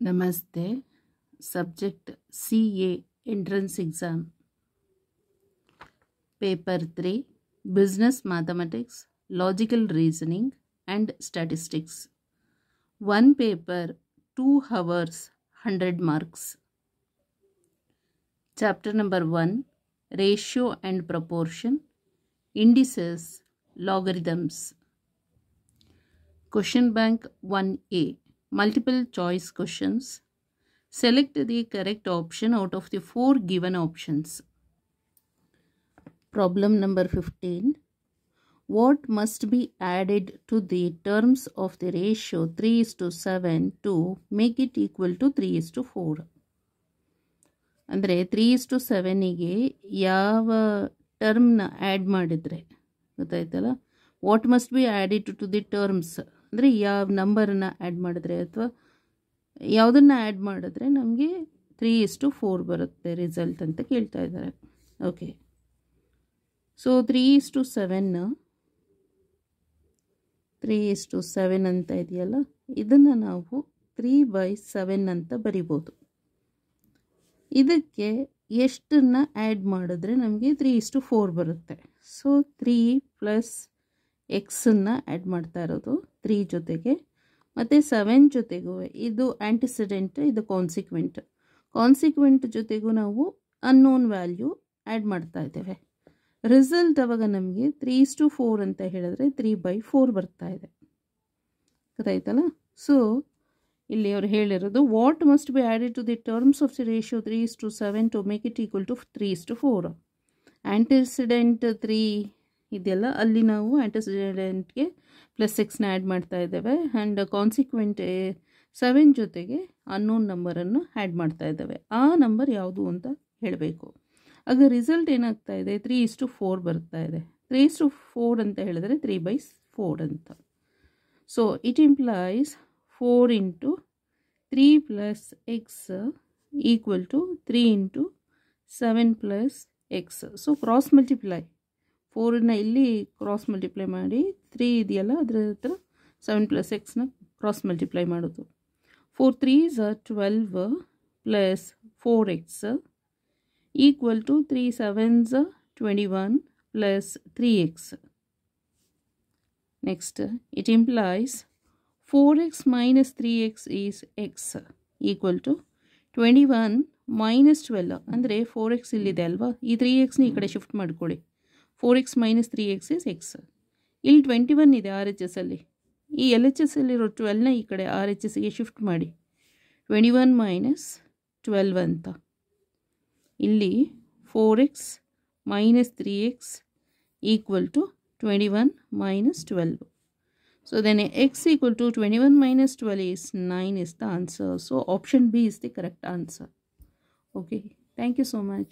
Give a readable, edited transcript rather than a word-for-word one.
Namaste. Subject CA Entrance Exam. Paper 3 Business Mathematics, Logical Reasoning and Statistics. One paper, 2 hours, 100 marks. Chapter number 1 Ratio and Proportion, Indices, Logarithms. Question bank 1A Multiple choice questions. Select the correct option out of the 4 given options. Problem number 15. What must be added to the terms of the ratio 3:7 to make it equal to 3:4? ಅಂದರೆ 3:7ಗೆ ಯಾವ ಟರ್ಮ್ನ add ಮಾಡಿದರೆ ಗೊತ್ತಾಯ್ತಲ್ಲ. What must be added to the terms ಅಂದರೆ ಯಾವ ನಂಬರನ್ನು add ಮಾಡಿದ್ರೆ ಅಥವಾ ಯಾವುದನ್ನು ಆ್ಯಡ್ ಮಾಡಿದ್ರೆ ನಮಗೆ 3:4 ಬರುತ್ತೆ ರಿಸಲ್ಟ್ ಅಂತ ಕೇಳ್ತಾ ಇದ್ದಾರೆ. ಓಕೆ, ಸೊ 3:7 ಅಂತ ಇದೆಯಲ್ಲ, ಇದನ್ನು ನಾವು 3/7 ಅಂತ ಬರಿಬೋದು. ಇದಕ್ಕೆ ಎಷ್ಟನ್ನು ಆ್ಯಡ್ ಮಾಡಿದ್ರೆ ನಮಗೆ 3:4 ಬರುತ್ತೆ. ಸೊ 3 + ಎಕ್ಸನ್ನು ಆ್ಯಡ್ ಮಾಡ್ತಾ ಇರೋದು 3 ಜೊತೆಗೆ, ಮತ್ತು 7 ಜೊತೆಗೂ ಇದು ಆ್ಯಂಟಿಸಿಡೆಂಟ್, ಇದು ಕಾನ್ಸಿಕ್ವೆಂಟ್ ಜೊತೆಗೂ ನಾವು ಅನ್ನೋನ್ ವ್ಯಾಲ್ಯೂ ಆ್ಯಡ್ ಮಾಡ್ತಾ ಇದ್ದೇವೆ. ರಿಸಲ್ಟ್ ಅವಾಗ ನಮಗೆ 3:4 ಅಂತ ಹೇಳಿದ್ರೆ 3/4 ಬರ್ತಾ ಇದೆ. ಗೊತ್ತಾಯ್ತಲ್ಲ. ಸೊ ಇಲ್ಲಿ ಅವ್ರು ಹೇಳಿರೋದು what must be added to the terms of the ratio 3:7 to make it equal to 3:4. Antecedent 3 ಇದೆಯಲ್ಲ, ಅಲ್ಲಿ ನಾವು ಆ್ಯಂಟಿಸಿಡೆಂಟ್ಗೆ +6ನ ಆ್ಯಡ್ ಮಾಡ್ತಾ ಇದ್ದೇವೆ. ಆ್ಯಂಡ್ ಕಾನ್ಸಿಕ್ವೆಂಟ್ 7 ಜೊತೆಗೆ ಅನ್ನೋನ್ ನಂಬರನ್ನು ಆ್ಯಡ್ ಮಾಡ್ತಾ ಇದ್ದೇವೆ. ಆ ನಂಬರ್ ಯಾವುದು ಅಂತ ಹೇಳಬೇಕು. ಆಗ ರಿಸಲ್ಟ್ ಏನಾಗ್ತಾ ಇದೆ, 3:4 ಬರ್ತಾ ಇದೆ. 3:4 ಅಂತ ಹೇಳಿದ್ರೆ 3/4 ಅಂತ. So it implies 4 × 3 + x equal to 3 × 7 + x. So cross multiply 4ನ ಇಲ್ಲಿ ಕ್ರಾಸ್ ಮಲ್ಟಿಪ್ಲೈ ಮಾಡಿ 3 ಇದೆಯಲ್ಲ ಅದರ ಹತ್ರ 7 + xನ ಕ್ರಾಸ್ ಮಲ್ಟಿಪ್ಲೈ ಮಾಡೋದು. 4 3s are 12 + 4x equal to 3 7s 21 + 3x. Next it implies 4x - 3x is x equal to 21 - 12 ಅಂದರೆ 4x ಇಲ್ಲಿದೆ ಅಲ್ವಾ, ಈ 3xನ ಈ ಕಡೆ ಶಿಫ್ಟ್ ಮಾಡ್ಕೊಳ್ಳಿ. 4x - 3x is x. ಇಲ್ಲಿ 21 ಇದೆ RHS ಅಲ್ಲಿ, ಈ LHS ಅಲ್ಲಿರೋ 12ನ ಈ ಕಡೆ RHSಗೆ ಶಿಫ್ಟ್ ಮಾಡಿ 21 - 12 ಅಂತ. ಇಲ್ಲಿ 4x - 3x equal to 21 - 12. So then x equal to 21 - 12 is 9 is the answer. So option B is the correct answer. Okay, thank you so much.